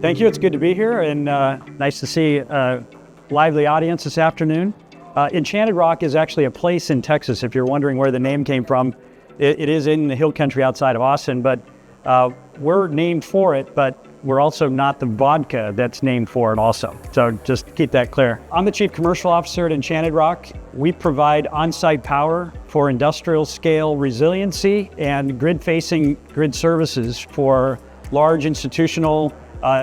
Thank you. It's good to be here, and nice to see a lively audience this afternoon. Enchanted Rock is actually a place in Texas, if you're wondering where the name came from. It is in the hill country outside of Austin, but we're named for it, but we're also not the vodka that's named for it also. So just keep that clear. I'm the Chief Commercial Officer at Enchanted Rock. We provide on-site power for industrial scale resiliency and grid-facing grid services for large institutional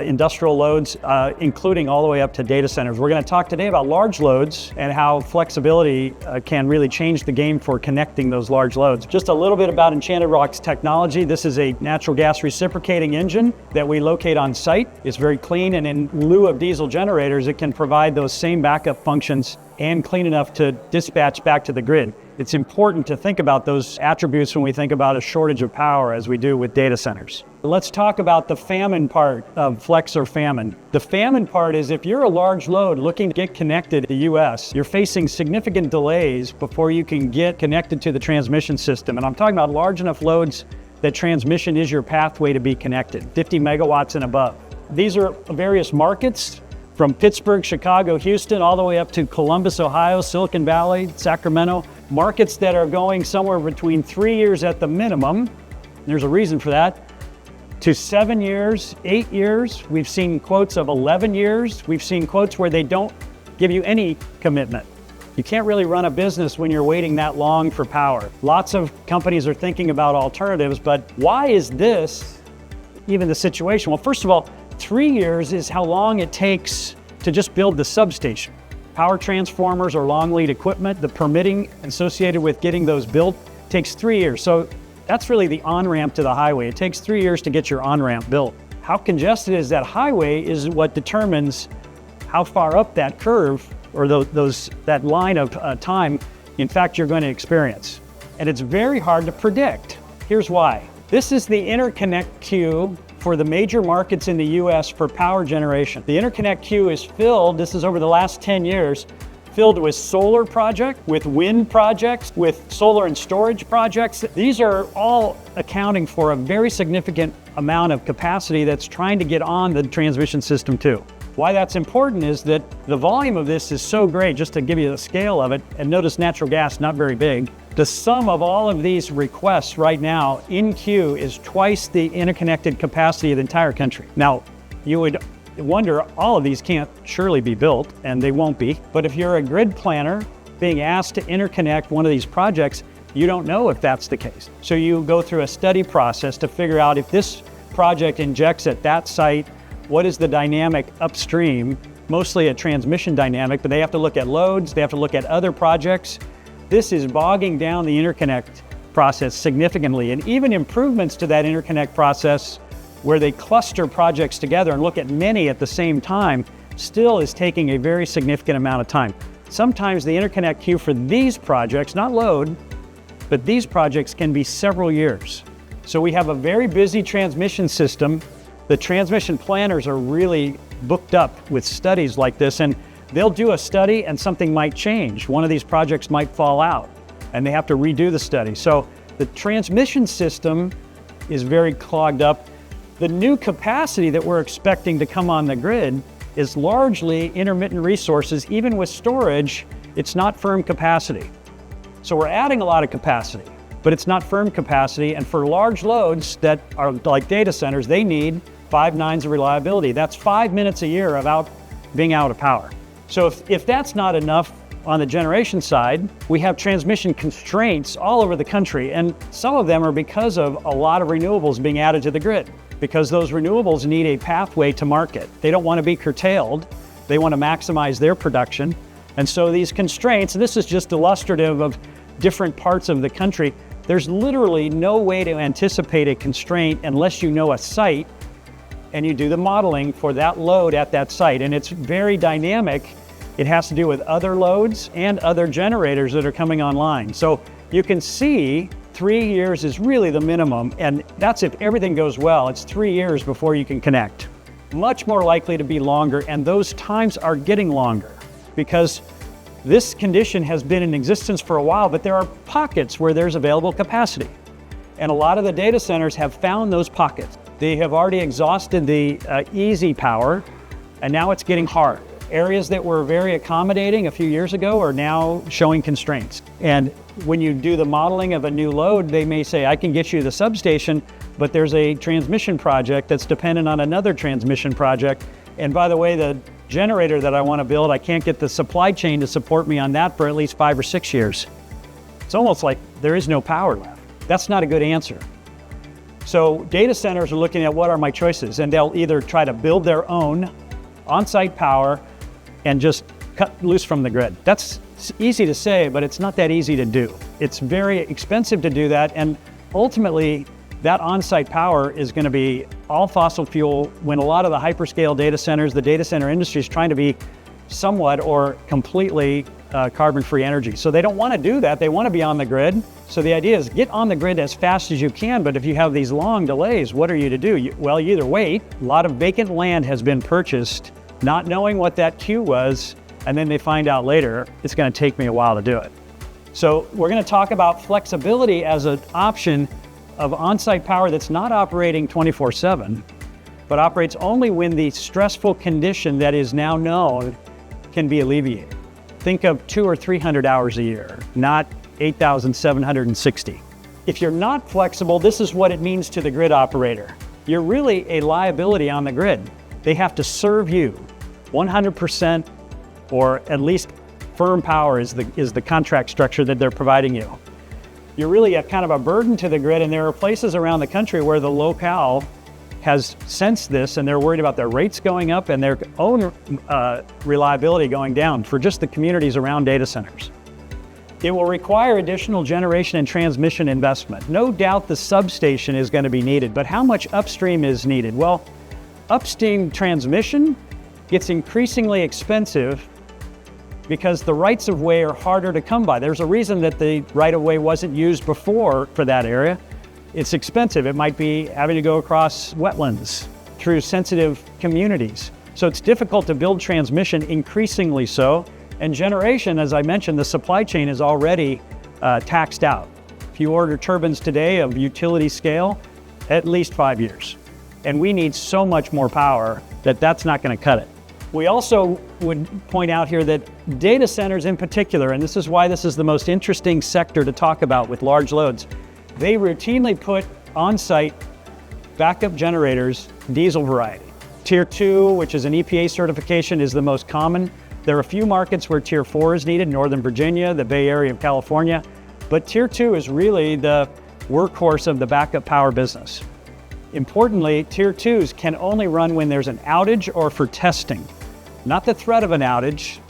industrial loads, including all the way up to data centers. We're going to talk today about large loads and how flexibility can really change the game for connecting those large loads. Just a little bit about Enchanted Rock's technology. This is a natural gas reciprocating engine that we locate on site. It's very clean, and in lieu of diesel generators, it can provide those same backup functions and clean enough to dispatch back to the grid. It's important to think about those attributes when we think about a shortage of power, as we do with data centers. Let's talk about the famine part of Flex or Famine. The famine part is if you're a large load looking to get connected to the US, you're facing significant delays before you can get connected to the transmission system. And I'm talking about large enough loads that transmission is your pathway to be connected, 50 megawatts and above. These are various markets, from Pittsburgh, Chicago, Houston, all the way up to Columbus, Ohio, Silicon Valley, Sacramento. Markets that are going somewhere between 3 years at the minimum, there's a reason for that, to 7 years, 8 years. We've seen quotes of 11 years. We've seen quotes where they don't give you any commitment. You can't really run a business when you're waiting that long for power. Lots of companies are thinking about alternatives, but why is this even the situation? Well, first of all, 3 years is how long it takes to just build the substation. Power transformers or long lead equipment, the permitting associated with getting those built takes 3 years. So that's really the on-ramp to the highway. It takes 3 years to get your on-ramp built. How congested is that highway is what determines how far up that curve or that line of time, in fact, you're going to experience. And it's very hard to predict. Here's why. This is the interconnect queue for the major markets in the US for power generation. The interconnect queue is filled, this is over the last 10 years, filled with solar projects, with wind projects, with solar and storage projects. These are all accounting for a very significant amount of capacity that's trying to get on the transmission system too. Why that's important is that the volume of this is so great, just to give you the scale of it, and notice natural gas, not very big. The sum of all of these requests right now in queue is twice the interconnected capacity of the entire country. Now, you would wonder, all of these can't surely be built, and they won't be. But if you're a grid planner being asked to interconnect one of these projects, you don't know if that's the case. So you go through a study process to figure out if this project injects at that site, what is the dynamic upstream, mostly a transmission dynamic, but they have to look at loads, they have to look at other projects. This is bogging down the interconnect process significantly, and even improvements to that interconnect process where they cluster projects together and look at many at the same time still is taking a very significant amount of time. Sometimes the interconnect queue for these projects, not load, but these projects can be several years. So we have a very busy transmission system. The transmission planners are really booked up with studies like this, and they'll do a study and something might change. One of these projects might fall out and they have to redo the study. So the transmission system is very clogged up. The new capacity that we're expecting to come on the grid is largely intermittent resources. Even with storage, it's not firm capacity. So we're adding a lot of capacity, but it's not firm capacity. And for large loads that are like data centers, they need 5 nines of reliability. That's 5 minutes a year of being out of power. So if that's not enough on the generation side, we have transmission constraints all over the country, and some of them are because of a lot of renewables being added to the grid, because those renewables need a pathway to market. They don't want to be curtailed. They want to maximize their production. And so these constraints, and this is just illustrative of different parts of the country, there's literally no way to anticipate a constraint unless you know a site and you do the modeling for that load at that site. And it's very dynamic. It has to do with other loads and other generators that are coming online. So you can see 3 years is really the minimum, and that's if everything goes well. It's 3 years before you can connect. Much more likely to be longer, and those times are getting longer because this condition has been in existence for a while, but there are pockets where there's available capacity. And a lot of the data centers have found those pockets. They have already exhausted the easy power, and now it's getting hard. Areas that were very accommodating a few years ago are now showing constraints. And when you do the modeling of a new load, they may say, I can get you the substation, but there's a transmission project that's dependent on another transmission project. And by the way, the generator that I want to build, I can't get the supply chain to support me on that for at least 5 or 6 years. It's almost like there is no power left. That's not a good answer. So data centers are looking at what are my choices, and they'll either try to build their own on-site power and just cut loose from the grid. That's easy to say, but it's not that easy to do. It's very expensive to do that, and ultimately that on-site power is going to be all fossil fuel when a lot of the hyperscale data centers, the data center industry is trying to be somewhat or completely carbon-free energy. So they don't want to do that. They want to be on the grid. So the idea is get on the grid as fast as you can, but if you have these long delays, what are you to do? Well, you either wait. A lot of vacant land has been purchased not knowing what that queue was, and then they find out later, it's going to take me a while to do it. So we're going to talk about flexibility as an option of on-site power that's not operating 24/7, but operates only when the stressful condition that is now known can be alleviated. Think of 200 or 300 hours a year, not 8,760. If you're not flexible, this is what it means to the grid operator. You're really a liability on the grid. They have to serve you 100%, or at least firm power is the contract structure that they're providing you. You're really a kind of a burden to the grid, and there are places around the country where the locale has sensed this and they're worried about their rates going up and their own reliability going down for just the communities around data centers. It will require additional generation and transmission investment. No doubt the substation is going to be needed, but how much upstream is needed? Well, upstream transmission gets increasingly expensive because the rights of way are harder to come by. There's a reason that the right of way wasn't used before for that area. It's expensive. It might be having to go across wetlands through sensitive communities. So it's difficult to build transmission, increasingly so. And generation, as I mentioned, the supply chain is already taxed out. If you order turbines today of utility scale, at least 5 years. And we need so much more power that that's not going to cut it. We also would point out here that data centers in particular, and this is why this is the most interesting sector to talk about with large loads, they routinely put on-site backup generators, diesel variety. Tier 2, which is an EPA certification, is the most common. There are a few markets where Tier 4 is needed, Northern Virginia, the Bay Area of California, but Tier 2 is really the workhorse of the backup power business. Importantly, Tier 2s can only run when there's an outage or for testing. Not the threat of an outage,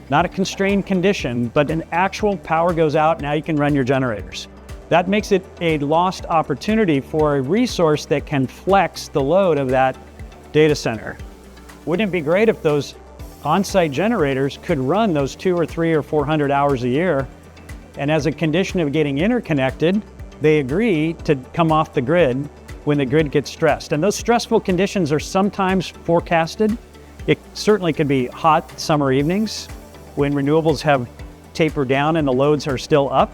not a constrained condition, but an actual power goes out, now you can run your generators. That makes it a lost opportunity for a resource that can flex the load of that data center. Wouldn't it be great if those on-site generators could run those 200 or 300 or 400 hours a year, and as a condition of getting interconnected, they agree to come off the grid when the grid gets stressed. And those stressful conditions are sometimes forecasted. It certainly could be hot summer evenings when renewables have tapered down and the loads are still up.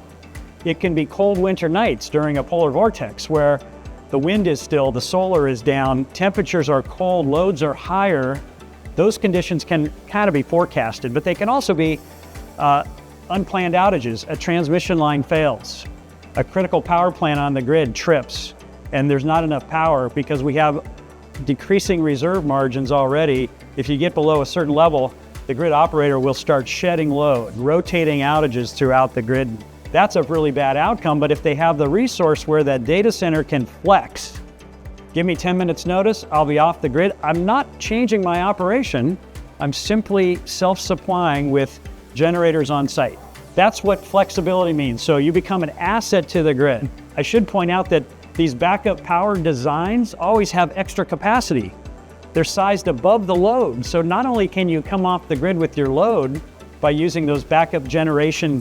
It can be cold winter nights during a polar vortex where the wind is still, the solar is down, temperatures are cold, loads are higher. Those conditions can kind of be forecasted, but they can also be unplanned outages. A transmission line fails, a critical power plant on the grid trips, and there's not enough power because we have decreasing reserve margins already. If you get below a certain level, the grid operator will start shedding load, rotating outages throughout the grid. That's a really bad outcome, but if they have the resource where that data center can flex, give me 10 minutes notice, I'll be off the grid. I'm not changing my operation. I'm simply self-supplying with generators on site. That's what flexibility means. So you become an asset to the grid. I should point out that these backup power designs always have extra capacity. They're sized above the load. So not only can you come off the grid with your load by using those backup generation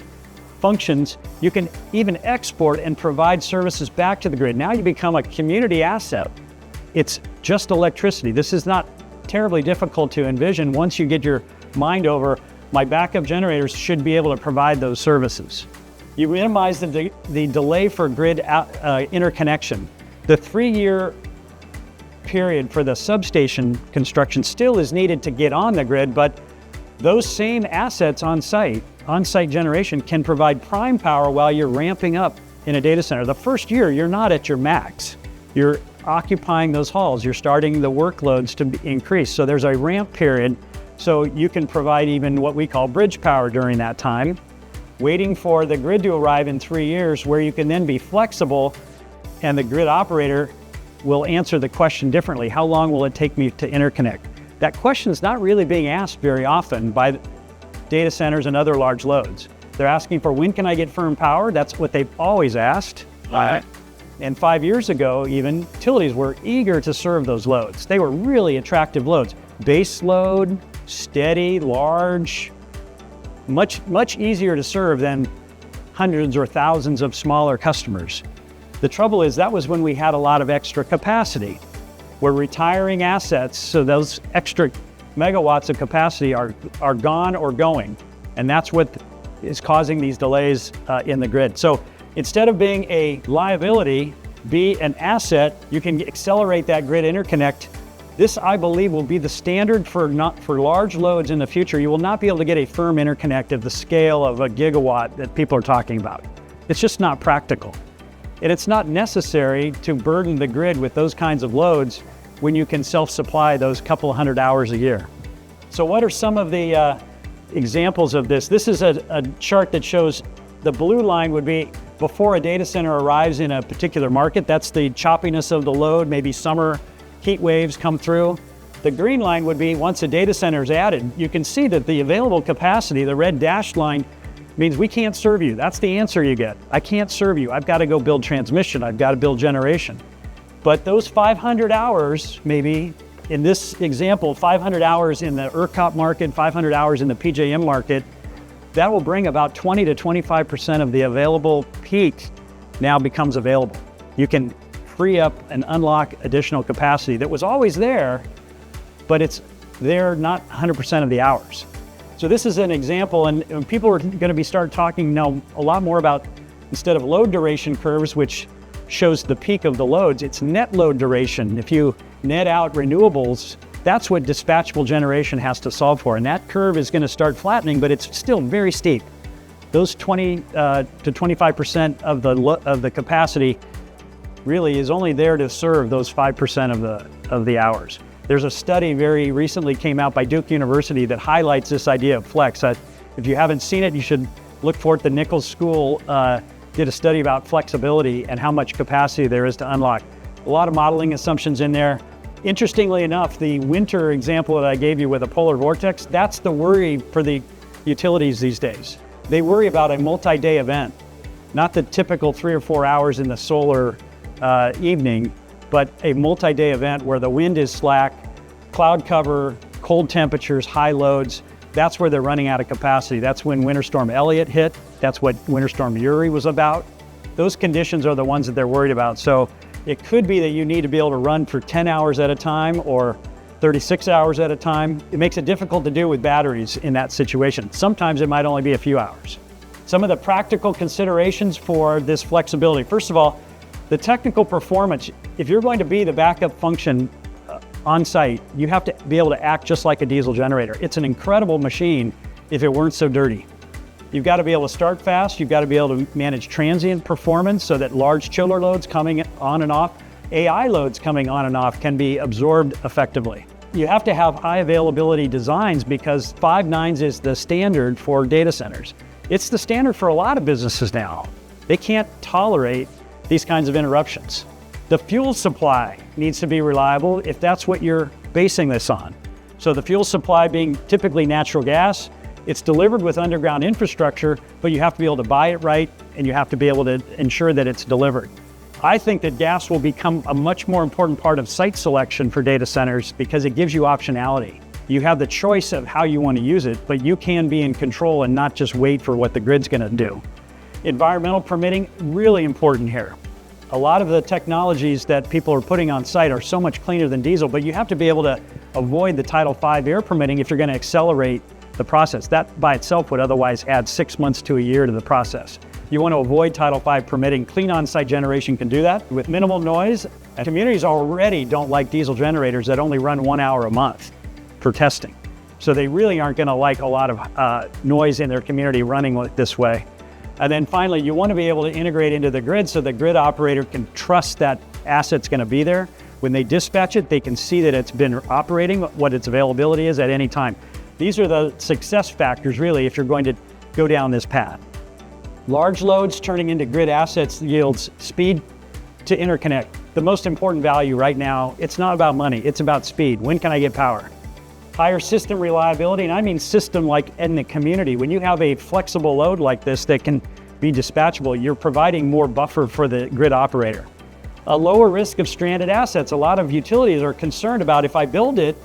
functions, you can even export and provide services back to the grid. Now you become a community asset. It's just electricity. This is not terribly difficult to envision once you get your mind over, my backup generators should be able to provide those services. You minimize the delay for grid interconnection. The 3-year period for the substation construction still is needed to get on the grid, but those same assets on-site generation can provide prime power while you're ramping up in a data center. The first year, you're not at your max. You're occupying those halls. You're starting the workloads to increase. So there's a ramp period. So you can provide even what we call bridge power during that time, waiting for the grid to arrive in 3 years, where you can then be flexible, and the grid operator will answer the question differently. How long will it take me to interconnect? That question is not really being asked very often by data centers and other large loads. They're asking for, when can I get firm power? That's what they've always asked. And 5 years ago, even, utilities were eager to serve those loads. They were really attractive loads. Base load, steady, large, much easier to serve than hundreds or thousands of smaller customers. The trouble is, that was when we had a lot of extra capacity. We're retiring assets, so those extra megawatts of capacity are gone or going. And that's what is causing these delays in the grid. So instead of being a liability, be an asset, you can accelerate that grid interconnect. This, I believe, will be the standard for large loads in the future. You will not be able to get a firm interconnect of the scale of a gigawatt that people are talking about. It's just not practical. And it's not necessary to burden the grid with those kinds of loads when you can self-supply those couple hundred hours a year. So what are some of the examples of this? This is a chart that shows the blue line would be before a data center arrives in a particular market. That's the choppiness of the load, maybe summer heat waves come through. The green line would be once a data center is added. You can see that the available capacity, the red dashed line, means we can't serve you. That's the answer you get. I can't serve you. I've got to go build transmission. I've got to build generation. But those 500 hours, maybe in this example, 500 hours in the ERCOT market, 500 hours in the PJM market, that will bring about 20 to 25% of the available peak now becomes available. You can free up and unlock additional capacity that was always there, but it's there not 100% of the hours. So this is an example, and people are going to start talking now a lot more about, instead of load duration curves, which shows the peak of the loads, it's net load duration. If you net out renewables, that's what dispatchable generation has to solve for. And that curve is going to start flattening, but it's still very steep. Those 20 to 25% of the capacity really is only there to serve those 5% of the hours. There's a study very recently came out by Duke University that highlights this idea of flex. If you haven't seen it, you should look for it. The Nichols School did a study about flexibility and how much capacity there is to unlock. A lot of modeling assumptions in there. Interestingly enough, the winter example that I gave you with a polar vortex, that's the worry for the utilities these days. They worry about a multi-day event, not the typical 3 or 4 hours in the solar evening, but a multi-day event where the wind is slack, cloud cover, cold temperatures, high loads. That's where they're running out of capacity. That's when Winter Storm Elliott hit. That's what Winter Storm Uri was about. Those conditions are the ones that they're worried about. So it could be that you need to be able to run for 10 hours at a time or 36 hours at a time. It makes it difficult to do with batteries in that situation. Sometimes it might only be a few hours. Some of the practical considerations for this flexibility. First of all, the technical performance. If you're going to be the backup function on site, you have to be able to act just like a diesel generator. It's an incredible machine if it weren't so dirty. You've got to be able to start fast. You've got to be able to manage transient performance so that large chiller loads coming on and off, AI loads coming on and off can be absorbed effectively. You have to have high availability designs because 5 nines is the standard for data centers. It's the standard for a lot of businesses now. They can't tolerate these kinds of interruptions. The fuel supply needs to be reliable if that's what you're basing this on. So the fuel supply being typically natural gas, it's delivered with underground infrastructure, but you have to be able to buy it right and you have to be able to ensure that it's delivered. I think that gas will become a much more important part of site selection for data centers because it gives you optionality. You have the choice of how you want to use it, but you can be in control and not just wait for what the grid's going to do. Environmental permitting, really important here. A lot of the technologies that people are putting on site are so much cleaner than diesel, but you have to be able to avoid the Title V air permitting if you're going to accelerate the process. That by itself would otherwise add 6 months to a year to the process. You want to avoid Title V permitting. Clean on-site generation can do that with minimal noise. And communities already don't like diesel generators that only run 1 hour a month for testing. So they really aren't going to like a lot of noise in their community running this way. And then finally, you want to be able to integrate into the grid so the grid operator can trust that asset's going to be there. When they dispatch it, they can see that it's been operating, what its availability is at any time. These are the success factors, really, if you're going to go down this path. Large loads turning into grid assets yields speed to interconnect. The most important value right now, it's not about money, it's about speed. When can I get power? Higher system reliability, and I mean system like in the community. When you have a flexible load like this that can be dispatchable, you're providing more buffer for the grid operator. A lower risk of stranded assets. A lot of utilities are concerned about if I build it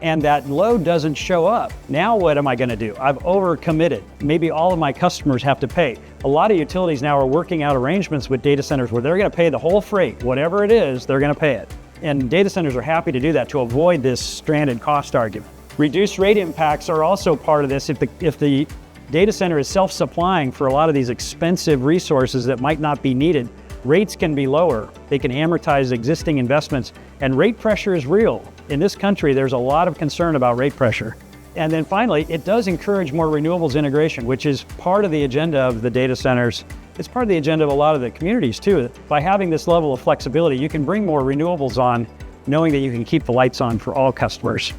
and that load doesn't show up, now what am I going to do? I've overcommitted. Maybe all of my customers have to pay. A lot of utilities now are working out arrangements with data centers where they're going to pay the whole freight, whatever it is, they're going to pay it. And data centers are happy to do that to avoid this stranded cost argument. Reduced rate impacts are also part of this. If the data center is self-supplying for a lot of these expensive resources that might not be needed, rates can be lower. They can amortize existing investments, and rate pressure is real. In this country, there's a lot of concern about rate pressure. And then finally, it does encourage more renewables integration, which is part of the agenda of the data centers. It's part of the agenda of a lot of the communities too. By having this level of flexibility, you can bring more renewables on, knowing that you can keep the lights on for all customers.